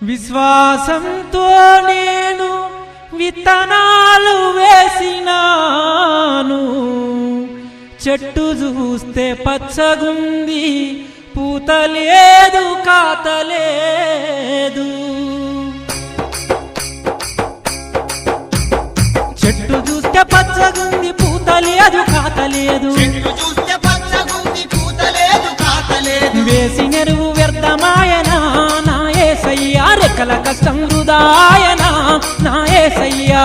విశ్వాసంతో నేను విత్తనాలు వేసినాను, చెట్టు చూస్తే పచ్చగుంది, పూత లేదు కాత లేదు. చెట్టు చూస్తే పచ్చగుంది, పూత లేదు కాత లేదు. వేసిన ఎరువు వ్యర్థమాయనా నా యేసయ్యా, రెక్కల కష్టం వృధాయనా నా యేసయ్యా.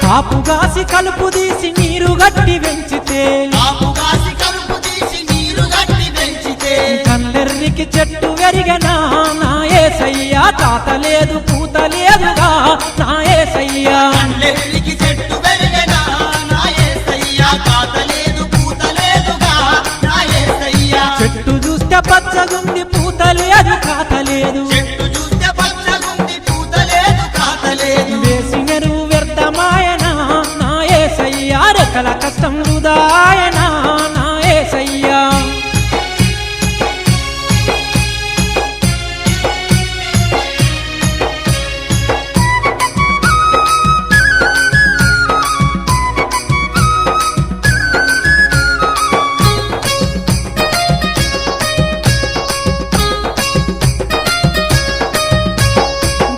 కాపుగాసి కలుపు తీసి నీరు గట్టి పెంచితే, కల్లెర్రికి చెట్టు వెరిగనా నా యేసయ్యా, తాత లేదు పూత లేదుగా నా యేసయ్యా. చెట్టు చూస్తే పచ్చగుంది, పూత లేదు కాత లేదు. వేసిన ఎరువు వ్యర్థమాయనా నా యేసయ్యా, రెక్కల కష్టం వృధాయనా నా యేసయ్యా.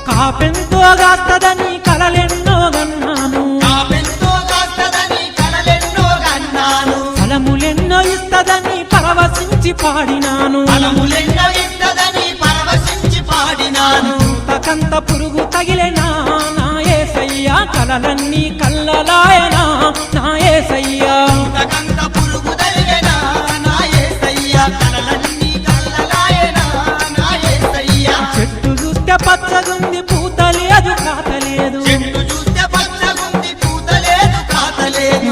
కాపెంతో గాస్తదని కలలెన్నో గన్నాను, ఫలములెన్నో ఇస్తదని పరవశించి పాడినాను. తకంత పురుగు తగిలేనా నా యేసయ్యా, కలలన్నీ కల్లలాయనా నా యేసయ్యా. చెట్టు చూస్తే పచ్చగుంది, పూత లేదు కాత లేదు.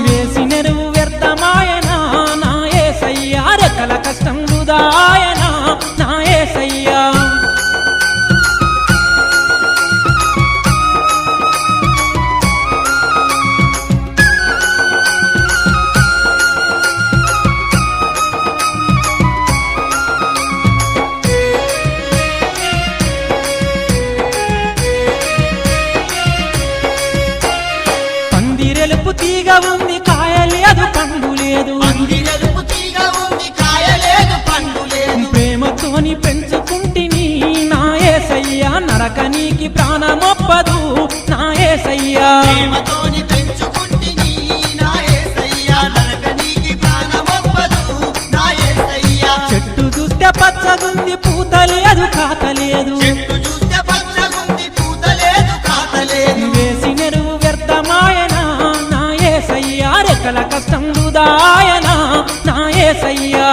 వేసిన ఎరువు వ్యర్థమాయనా నా యేసయ్యా, రెక్కల కష్టం వృధాయనా నా యేసయ్యా. పందిరెలుపు తీగ ఉంది, కాయలేదు పండు లేదు. ప్రేమతోని పెంచుకుంటిని నా యేసయ్యా, నరకనీకి ప్రాణమొప్పదు నా యేసయ్యా. చెట్టు చూస్తే పచ్చగుంది, పూత లేదు కాత లేదు. వేసిన ఎరువు వ్యర్థమాయనా నా యేసయ్యా, రెక్కల కష్టం వృధాయనా నా యేసయ్యా.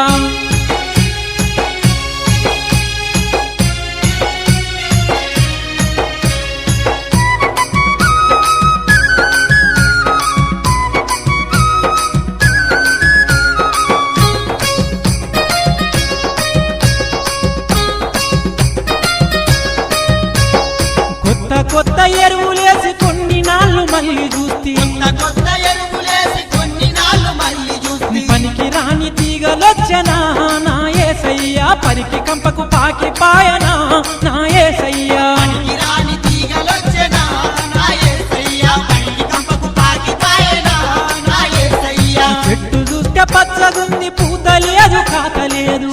కొత్త కొత్త ఎరువులేసి కొన్ని నాళ్ళు మళ్ళీ చూస్తే, పనికి రాని తీగలొచ్చనా నా యేసయ్యా, పరికి కంపకు పాకి పాయనా నా యేసయ్యా. చెట్టు చూస్తే పచ్చగుంది, పూత లేదు కాత లేదు.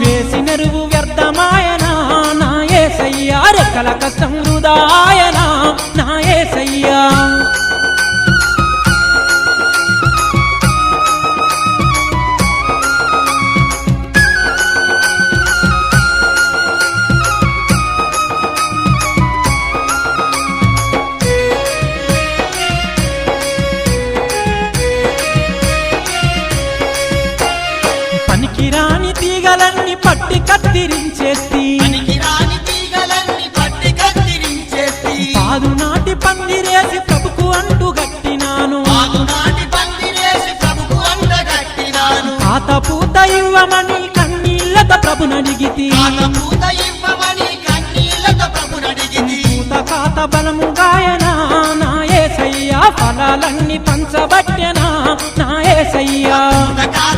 వేసిన ఎరువు వ్యర్థమాయనా నా యేసయ్యా, రెక్కల కష్టం వృధాయనా నా యేసయ్యా. పనికిరాని తీగలన్నీ పట్టి కత్తిరించేస్తి, పనికిరాని తీగలన్నీ కాత పూత ఇవ్వమని కన్నీళ్లతో ప్రభునడిగితి పూత ఇవ్వమని కన్నీళ్లతో ప్రభునడిగితి పూత కాత బలము గాయనా నా యేసయ్యా ఫలాలన్నీ పంచబట్టెనా నా యేసయ్యా కాత